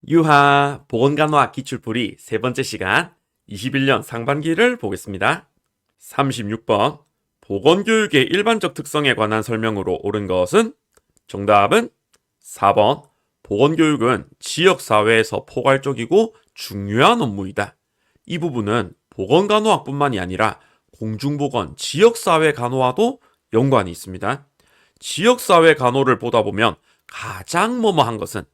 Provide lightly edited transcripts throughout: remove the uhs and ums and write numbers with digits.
유하 보건간호학 기출풀이 세 번째 시간 21년 상반기를 보겠습니다. 36번 보건교육의 일반적 특성에 관한 설명으로 옳은 것은? 정답은 4번 보건교육은 지역사회에서 포괄적이고 중요한 업무이다. 이 부분은 보건간호학뿐만이 아니라 공중보건, 지역사회 간호와도 연관이 있습니다. 지역사회 간호를 보다 보면 가장 뭐뭐한 것은,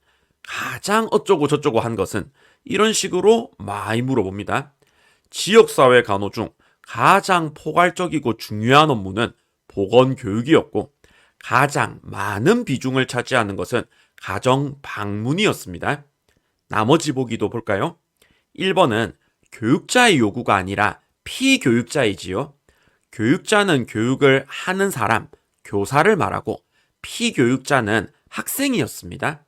가장 어쩌고 저쩌고 한 것은, 이런 식으로 많이 물어봅니다. 지역사회 간호 중 가장 포괄적이고 중요한 업무는 보건교육이었고, 가장 많은 비중을 차지하는 것은 가정방문이었습니다. 나머지 보기도 볼까요? 1번은 교육자의 요구가 아니라 피교육자이지요. 교육자는 교육을 하는 사람, 교사를 말하고, 피교육자는 학생이었습니다.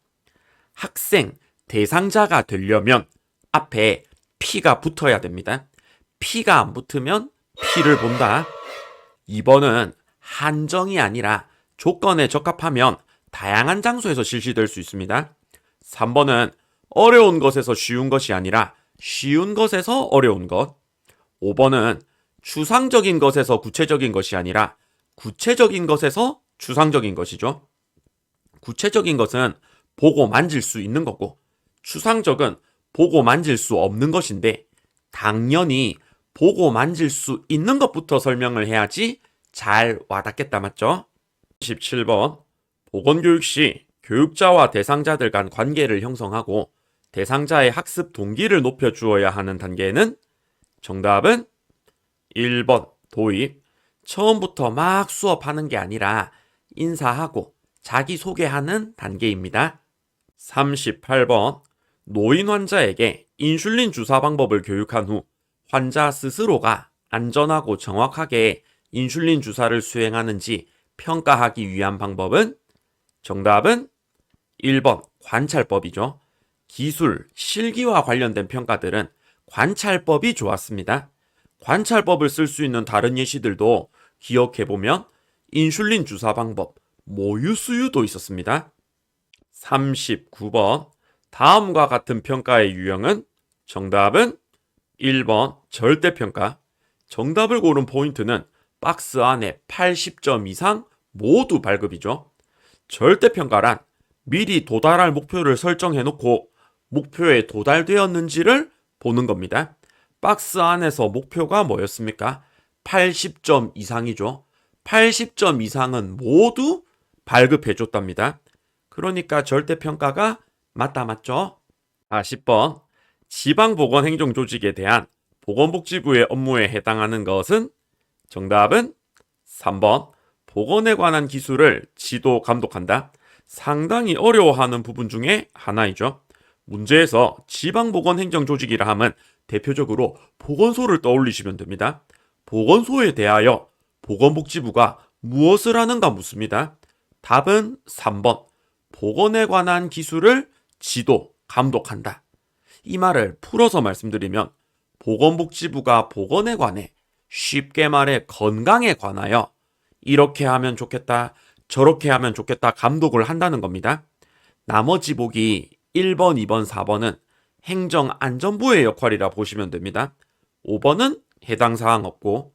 학생, 대상자가 되려면 앞에 피가 붙어야 됩니다. 피가 안 붙으면 피를 본다. 2번은 한정이 아니라 조건에 적합하면 다양한 장소에서 실시될 수 있습니다. 3번은 어려운 것에서 쉬운 것이 아니라 쉬운 것에서 어려운 것. 5번은 추상적인 것에서 구체적인 것이 아니라 구체적인 것에서 추상적인 것이죠. 구체적인 것은 보고 만질 수 있는 거고, 추상적은 보고 만질 수 없는 것인데, 당연히 보고 만질 수 있는 것부터 설명을 해야지 잘 와닿겠다, 맞죠? 17번 보건교육 시 교육자와 대상자들 간 관계를 형성하고 대상자의 학습 동기를 높여주어야 하는 단계는? 정답은 1번 도입. 처음부터 막 수업하는 게 아니라 인사하고 자기소개하는 단계입니다. 38번 노인 환자에게 인슐린 주사 방법을 교육한 후 환자 스스로가 안전하고 정확하게 인슐린 주사를 수행하는지 평가하기 위한 방법은? 정답은 1번 관찰법이죠. 기술, 실기와 관련된 평가들은 관찰법이 좋았습니다. 관찰법을 쓸 수 있는 다른 예시들도 기억해보면 인슐린 주사 방법, 모유수유도 있었습니다. 39번 다음과 같은 평가의 유형은? 정답은 1번 절대평가. 정답을 고른 포인트는 박스 안에 80점 이상 모두 발급이죠. 절대평가란 미리 도달할 목표를 설정해놓고 목표에 도달되었는지를 보는 겁니다. 박스 안에서 목표가 뭐였습니까? 80점 이상이죠. 80점 이상은 모두 발급해줬답니다. 그러니까 절대평가가 맞죠? 40번 지방보건행정조직에 대한 보건복지부의 업무에 해당하는 것은? 정답은 3번 보건에 관한 기술을 지도 감독한다. 상당히 어려워하는 부분 중에 하나이죠. 문제에서 지방보건행정조직이라 하면 대표적으로 보건소를 떠올리시면 됩니다. 보건소에 대하여 보건복지부가 무엇을 하는가 묻습니다. 답은 3번 보건에 관한 기술을 지도, 감독한다. 이 말을 풀어서 말씀드리면 보건복지부가 보건에 관해, 쉽게 말해 건강에 관하여 이렇게 하면 좋겠다, 저렇게 하면 좋겠다 감독을 한다는 겁니다. 나머지 보기 1번, 2번, 4번은 행정안전부의 역할이라 보시면 됩니다. 5번은 해당 사항 없고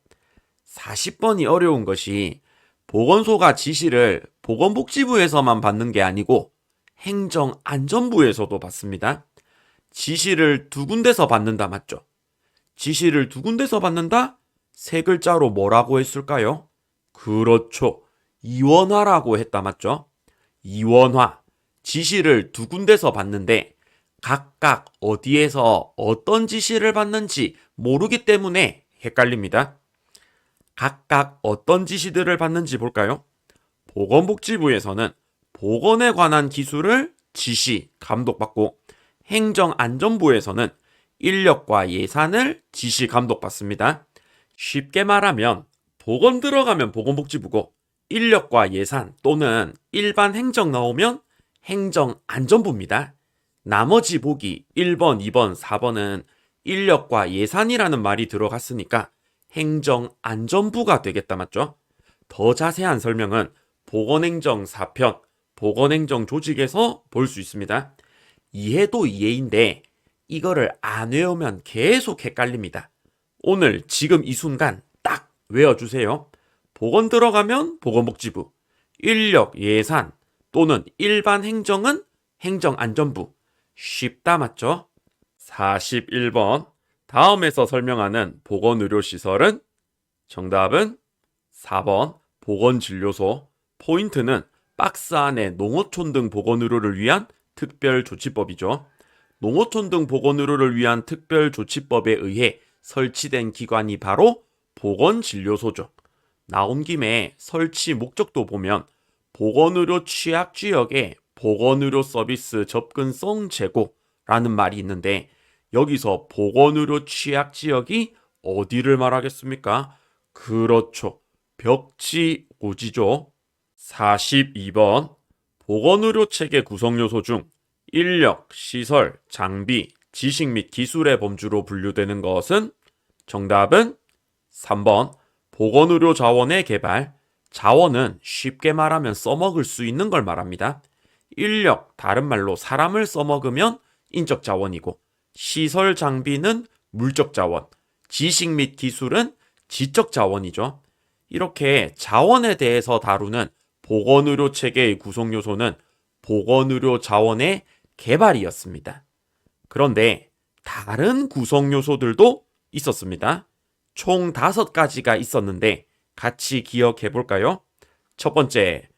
40번이 어려운 것이 보건소가 지시를 보건복지부에서만 받는 게 아니고 행정안전부에서도 받습니다. 지시를 두 군데서 받는다 맞죠? 지시를 두 군데서 받는다? 세 글자로 뭐라고 했을까요? 그렇죠. 이원화라고 했다 맞죠? 이원화. 지시를 두 군데서 받는데 각각 어디에서 어떤 지시를 받는지 모르기 때문에 헷갈립니다. 각각 어떤 지시들을 받는지 볼까요? 보건복지부에서는 보건에 관한 기술을 지시, 감독받고 행정안전부에서는 인력과 예산을 지시, 감독받습니다. 쉽게 말하면 보건 들어가면 보건복지부고 인력과 예산 또는 일반 행정 나오면 행정안전부입니다. 나머지 보기 1번, 2번, 4번은 인력과 예산이라는 말이 들어갔으니까 행정안전부가 되겠다 맞죠? 더 자세한 설명은 보건행정 4편, 보건행정 조직에서 볼 수 있습니다. 이해도 이해인데 이거를 안 외우면 계속 헷갈립니다. 오늘 지금 이 순간 딱 외워주세요. 보건 들어가면 보건복지부, 인력 예산 또는 일반 행정은 행정안전부. 쉽다 맞죠? 41번 다음에서 설명하는 보건의료시설은 정답은 4번 보건진료소. 포인트는 박스 안에 농어촌 등 보건의료를 위한 특별조치법이죠. 농어촌 등 보건의료를 위한 특별조치법에 의해 설치된 기관이 바로 보건진료소죠. 나온 김에 설치 목적도 보면 보건의료 취약지역에 보건의료 서비스 접근성 제고라는 말이 있는데 여기서 보건의료 취약지역이 어디를 말하겠습니까? 그렇죠. 벽지 오지죠. 42번 보건의료 체계 구성요소 중 인력, 시설, 장비, 지식 및 기술의 범주로 분류되는 것은 정답은 3번 보건의료 자원의 개발. 자원은 쉽게 말하면 써먹을 수 있는 걸 말합니다. 인력, 다른 말로 사람을 써먹으면 인적 자원이고 시설 장비는 물적 자원, 지식 및 기술은 지적 자원이죠. 이렇게 자원에 대해서 다루는 보건의료 체계의 구성 요소는 보건의료 자원의 개발이었습니다. 그런데 다른 구성 요소들도 있었습니다. 총 5가지가 있었는데 같이 기억해 볼까요? 첫 번째,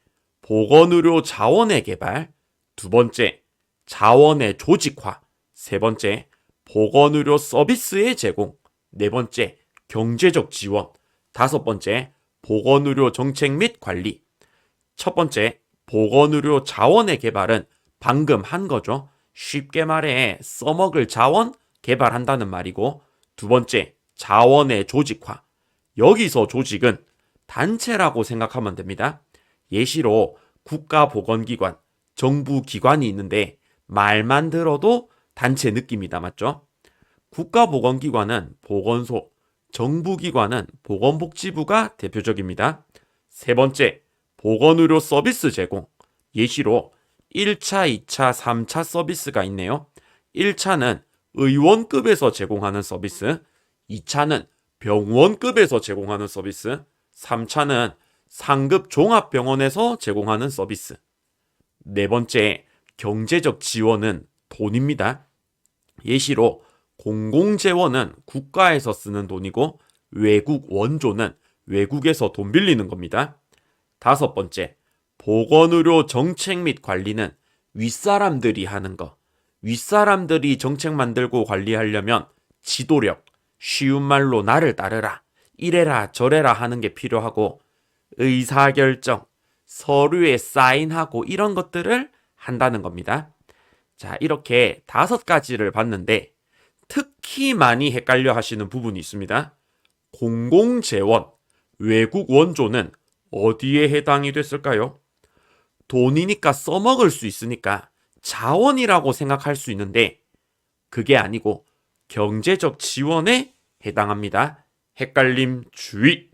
보건의료 자원의 개발. 두 번째, 자원의 조직화. 세 번째, 보건의료 서비스의 제공. 네 번째, 경제적 지원. 다섯 번째, 보건의료 정책 및 관리. 첫 번째, 보건의료 자원의 개발은 방금 한 거죠. 쉽게 말해 써먹을 자원 개발한다는 말이고, 두 번째, 자원의 조직화. 여기서 조직은 단체라고 생각하면 됩니다. 예시로 국가보건기관, 정부기관이 있는데 말만 들어도 단체 느낌이다 맞죠? 국가보건기관은 보건소, 정부기관은 보건복지부가 대표적입니다. 세 번째, 보건의료 서비스 제공. 예시로 1차, 2차, 3차 서비스가 있네요. 1차는 의원급에서 제공하는 서비스, 2차는 병원급에서 제공하는 서비스, 3차는 상급 종합병원에서 제공하는 서비스. 네 번째, 경제적 지원은 돈입니다. 예시로 공공재원은 국가에서 쓰는 돈이고 외국 원조는 외국에서 돈 빌리는 겁니다. 다섯 번째, 보건의료 정책 및 관리는 윗사람들이 하는 거. 윗사람들이 정책 만들고 관리하려면 지도력, 쉬운 말로 나를 따르라, 이래라 저래라 하는 게 필요하고 의사결정, 서류에 사인하고 이런 것들을 한다는 겁니다. 자, 이렇게 5가지를 봤는데 특히 많이 헷갈려 하시는 부분이 있습니다. 공공재원, 외국 원조는 어디에 해당이 됐을까요? 돈이니까 써먹을 수 있으니까 자원이라고 생각할 수 있는데 그게 아니고 경제적 지원에 해당합니다. 헷갈림 주의.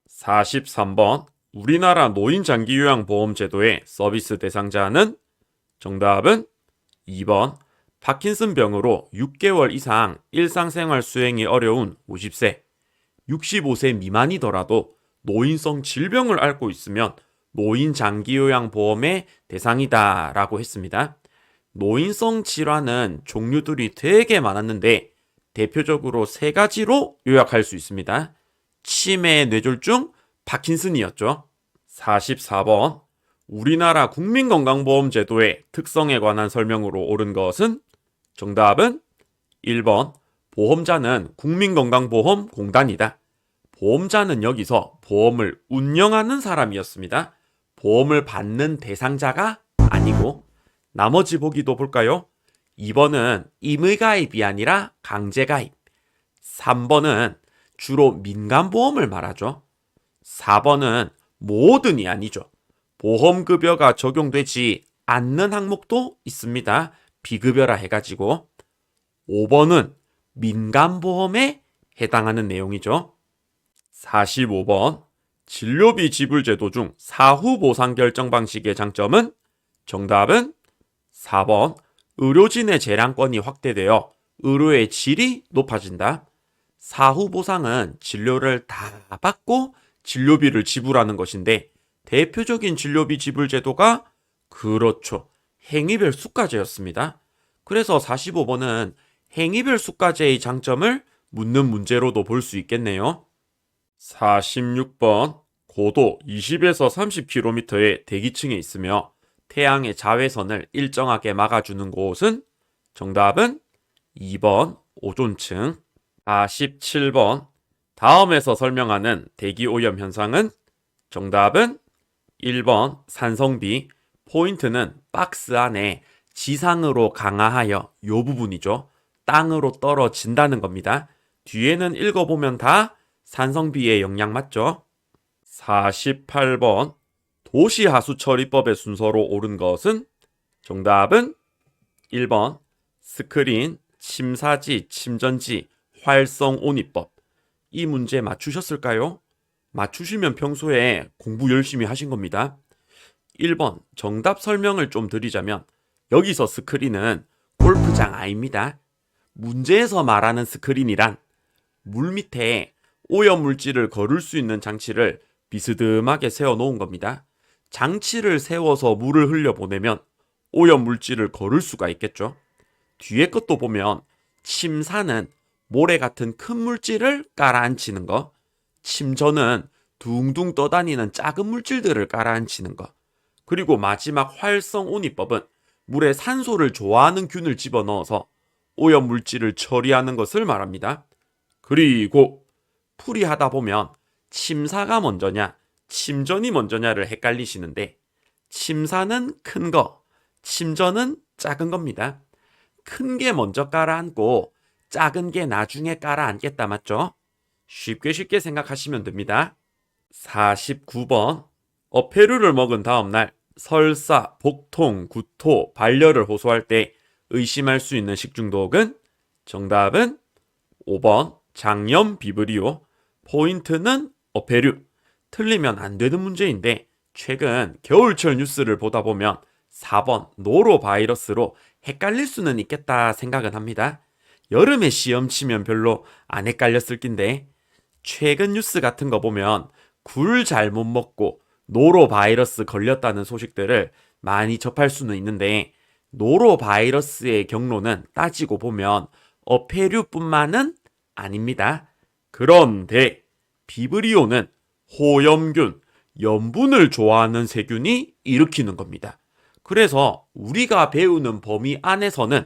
43번 우리나라 노인장기요양보험제도의 서비스 대상자는 정답은 2번 파킨슨병으로 6개월 이상 일상생활 수행이 어려운 50세, 65세 미만이더라도 노인성 질병을 앓고 있으면 노인장기요양보험의 대상이다 라고 했습니다. 노인성 질환은 종류들이 되게 많았는데 대표적으로 3가지로 요약할 수 있습니다. 치매, 뇌졸중, 파킨슨이었죠. 44번 우리나라 국민건강보험제도의 특성에 관한 설명으로 옳은 것은 정답은 1번 보험자는 국민건강보험공단이다. 보험자는 여기서 보험을 운영하는 사람이었습니다. 보험을 받는 대상자가 아니고 나머지 보기도 볼까요? 2번은 임의가입이 아니라 강제가입. 3번은 주로 민간보험을 말하죠. 4번은 모든이 아니죠. 보험급여가 적용되지 않는 항목도 있습니다. 비급여라 해가지고. 5번은 민간보험에 해당하는 내용이죠. 45번 진료비 지불제도 중 사후보상 결정 방식의 장점은 정답은 4번 의료진의 재량권이 확대되어 의료의 질이 높아진다. 사후 보상은 진료를 다 받고 진료비를 지불하는 것인데 대표적인 진료비 지불 제도가 그렇죠. 행위별 수가제였습니다. 그래서 45번은 행위별 수가제의 장점을 묻는 문제로도 볼 수 있겠네요. 46번 고도 20에서 30km의 대기층에 있으며 태양의 자외선을 일정하게 막아주는 곳은 정답은 2번 오존층. 47번 다음에서 설명하는 대기 오염 현상은 정답은 1번 산성비. 포인트는 박스 안에 지상으로 강하하여 요 부분이죠. 땅으로 떨어진다는 겁니다. 뒤에는 읽어보면 다 산성비의 영향 맞죠? 48번 도시하수처리법의 순서로 옳은 것은 정답은 1번 스크린, 침사지, 침전지, 활성온이법. 이 문제 맞추셨을까요? 맞추시면 평소에 공부 열심히 하신 겁니다. 1번 정답 설명을 좀 드리자면 여기서 스크린은 골프장 아닙니다. 문제에서 말하는 스크린이란 물 밑에 오염물질을 거를 수 있는 장치를 비스듬하게 세워놓은 겁니다. 장치를 세워서 물을 흘려보내면 오염물질을 거를 수가 있겠죠. 뒤에 것도 보면 침사는 모래 같은 큰 물질을 깔아앉히는 거, 침전은 둥둥 떠다니는 작은 물질들을 깔아앉히는 거, 그리고 마지막 활성온이법은 물에 산소를 좋아하는 균을 집어넣어서 오염물질을 처리하는 것을 말합니다. 그리고 풀이하다 보면 침사가 먼저냐 침전이 먼저냐를 헷갈리시는데 침사는 큰 거, 침전은 작은 겁니다. 큰 게 먼저 깔아앉고 작은 게 나중에 깔아앉겠다 맞죠? 쉽게 생각하시면 됩니다. 49번 어패류를 먹은 다음날 설사, 복통, 구토, 발열을 호소할 때 의심할 수 있는 식중독은 정답은 5번 장염 비브리오. 포인트는 어패류. 틀리면 안 되는 문제인데 최근 겨울철 뉴스를 보다 보면 4번 노로바이러스로 헷갈릴 수는 있겠다 생각은 합니다. 여름에 시험 치면 별로 안 헷갈렸을 낀데 최근 뉴스 같은 거 보면 굴 잘못 먹고 노로바이러스 걸렸다는 소식들을 많이 접할 수는 있는데 노로바이러스의 경로는 따지고 보면 어패류뿐만은 아닙니다. 그런데 비브리오는 호염균, 염분을 좋아하는 세균이 일으키는 겁니다. 그래서 우리가 배우는 범위 안에서는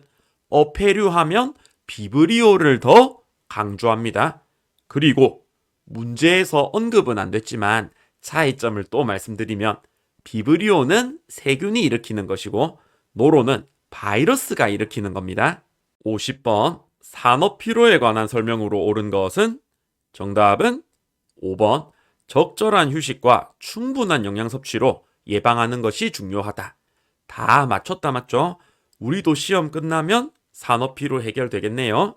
어패류하면 비브리오를 더 강조합니다. 그리고 문제에서 언급은 안 됐지만 차이점을 또 말씀드리면 비브리오는 세균이 일으키는 것이고 노로는 바이러스가 일으키는 겁니다. 50번 산업피로에 관한 설명으로 옳은 것은 정답은 5번 적절한 휴식과 충분한 영양 섭취로 예방하는 것이 중요하다. 다 맞췄다 맞죠? 우리도 시험 끝나면 산업피로 해결되겠네요.